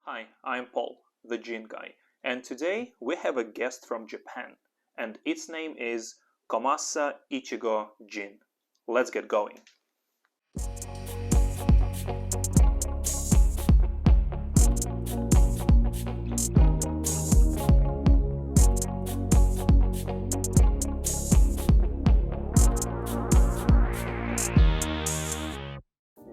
Hi, I'm Paul, the gin guy, and today we have a guest from Japan, and its name is Komasa Ichigo gin. Let's get going.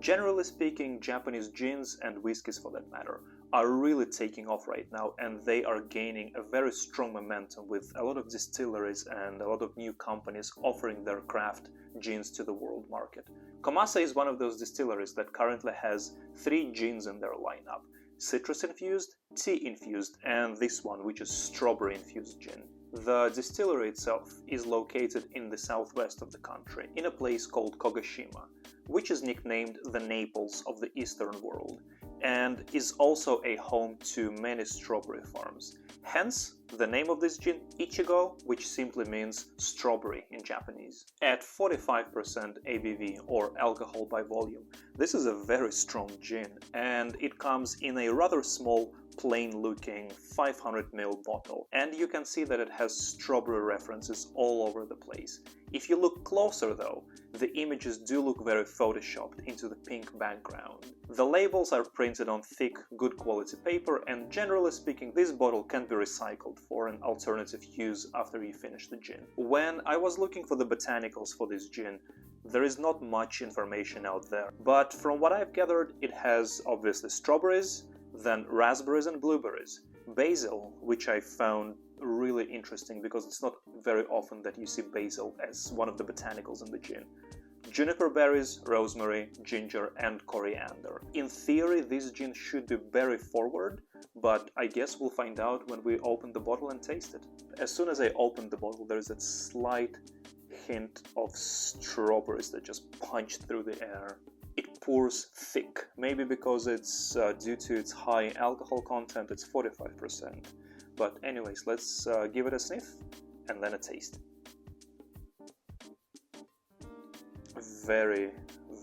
Generally speaking, Japanese gins and whiskies for that matter are really taking off right now, and they are gaining a very strong momentum with a lot of distilleries and a lot of new companies offering their craft gins to the world market. Komasa is one of those distilleries that currently has 3 gins in their lineup: citrus infused, tea infused, and this one, which is strawberry infused gin. The distillery itself is located in the southwest of the country, in a place called Kogashima, which is nicknamed the Naples of the Eastern world, and is also a home to many strawberry farms. Hence, the name of this gin, Ichigo, which simply means strawberry in Japanese. At 45% ABV, or alcohol by volume, this is a very strong gin, and it comes in a rather small, plain-looking 500ml bottle, and you can see that it has strawberry references all over the place. If you look closer though, the images do look very photoshopped into the pink background. The labels are printed on thick, good quality paper, and generally speaking, this bottle can be recycled for an alternative use after you finish the gin. When I was looking for the botanicals for this gin, there is not much information out there, but from what I've gathered, it has obviously strawberries, then raspberries and blueberries, basil, which I found really interesting because it's not very often that you see basil as one of the botanicals in the gin, juniper berries, rosemary, ginger, and coriander. In theory, this gin should be berry forward, but I guess we'll find out when we open the bottle and taste it. As soon as I opened the bottle, there's that slight hint of strawberries that just punched through the air. It pours thick, maybe because it's due to its high alcohol content, it's 45%. But anyways, let's give it a sniff and then a taste. Very,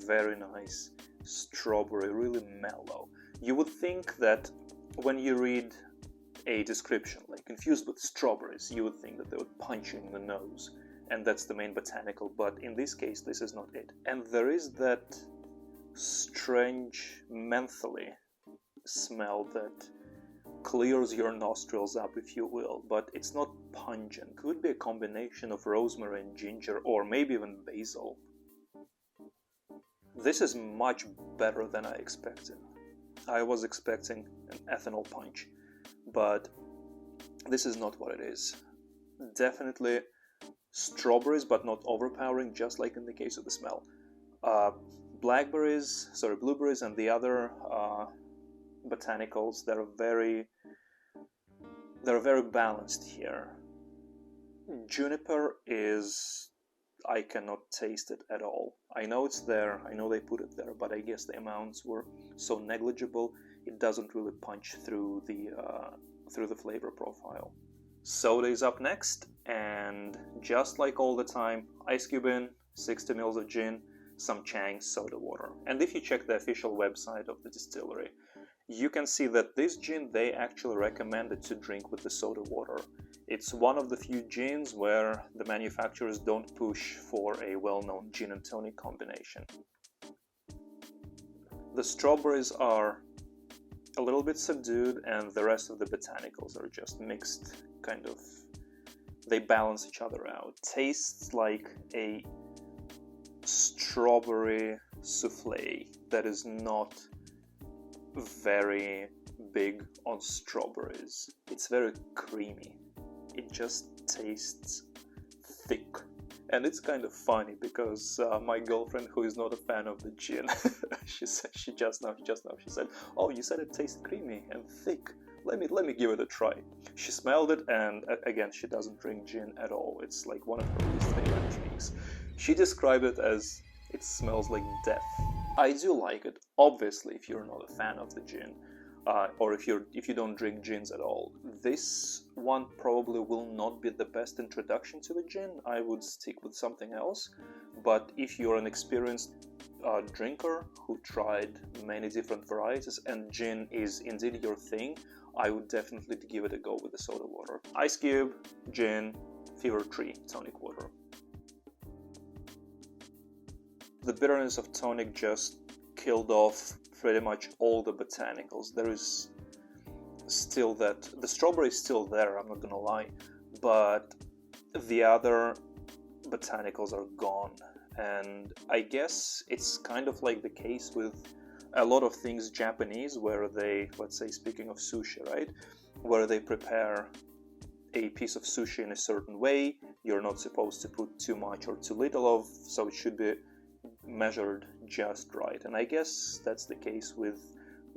very nice strawberry, really mellow. You would think that when you read a description like infused with strawberries, you would think that they would punch you in the nose, and that's the main botanical, but in this case, this is not it. And there is that strange mentholy smell that clears your nostrils up, if you will, but it's not pungent. Could be a combination of rosemary and ginger, or maybe even basil. This is much better than I expected. I was expecting an ethanol punch, but this is not what it is. Definitely strawberries, but not overpowering, just like in the case of the smell. Blueberries, and the other botanicals, they're very balanced here. Juniper I cannot taste it at all. I know it's there, I know they put it there, but I guess the amounts were so negligible, it doesn't really punch through the flavor profile. Soda is up next, and just like all the time, ice cube in, 60 ml of gin, some Chang soda water. And if you check the official website of the distillery, you can see that this gin they actually recommend it to drink with the soda water. It's one of the few gins where the manufacturers don't push for a well-known gin and tonic combination. The strawberries are a little bit subdued, and the rest of the botanicals are just mixed, kind of, they balance each other out. Tastes like a strawberry souffle that is not very big on strawberries. It's very creamy. It just tastes thick. And it's kind of funny because my girlfriend, who is not a fan of the gin, she said, she said, "Oh, you said it tastes creamy and thick. Let me give it a try." She smelled it, and again, she doesn't drink gin at all. It's like one of her least favorite drinks. She described it as it smells like death. I do like it, obviously, if you're not a fan of the gin, or if you don't drink gins at all. This one probably will not be the best introduction to the gin. I would stick with something else, But if you're an experienced drinker who tried many different varieties and gin is indeed your thing, I would definitely give it a go with the soda water. Ice cube, gin, fever tree, tonic water. The bitterness of tonic just killed off pretty much all the botanicals. There is still that, the strawberry is still there, I'm not gonna lie, but the other botanicals are gone. And I guess it's kind of like the case with a lot of things Japanese, where they, let's say, speaking of sushi, right, where they prepare a piece of sushi in a certain way. You're not supposed to put too much or too little of, so it should be measured just right. And I guess that's the case with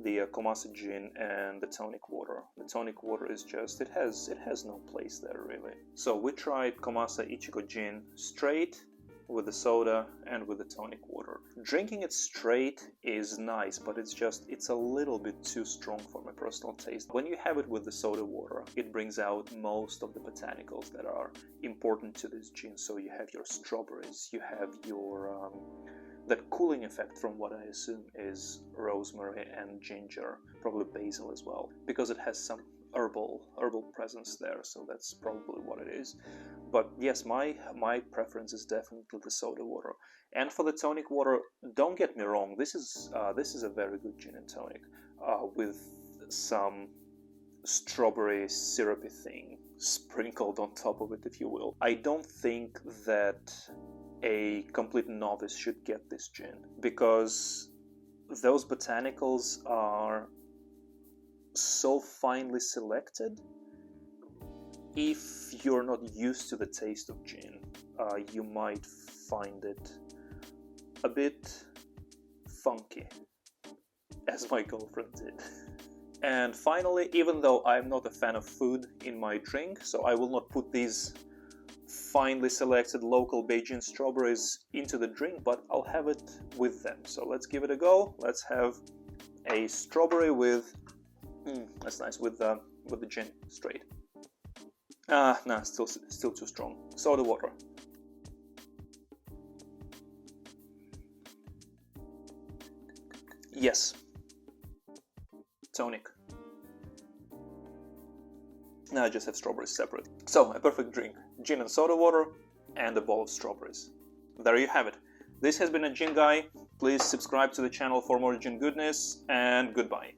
the Komasa gin and the tonic water. The tonic water is just, it has no place there really. So we tried Komasa Ichigo gin straight, with the soda and with the tonic water. Drinking it straight is nice, but it's a little bit too strong for my personal taste. When you have it with the soda water, it brings out most of the botanicals that are important to this gin. So you have your strawberries, you have your that cooling effect from what I assume is rosemary and ginger, probably basil as well, because it has some herbal presence there, so that's probably what it is. But yes, my preference is definitely the soda water. And for the tonic water, don't get me wrong, this is a very good gin and tonic with some strawberry syrupy thing sprinkled on top of it, if you will. I don't think that a complete novice should get this gin, because those botanicals are so finely selected. If you're not used to the taste of gin, you might find it a bit funky, as my girlfriend did. And finally, even though I'm not a fan of food in my drink, so I will not put these finely selected local Beijing strawberries into the drink, but I'll have it with them. So let's give it a go. Let's have a strawberry with that's nice, with the gin straight. Nah, still too strong. Soda water. Yes. Tonic. Now I just have strawberries separate. So, a perfect drink. Gin and soda water, and a bowl of strawberries. There you have it. This has been a Gin Guy. Please subscribe to the channel for more gin goodness, and goodbye.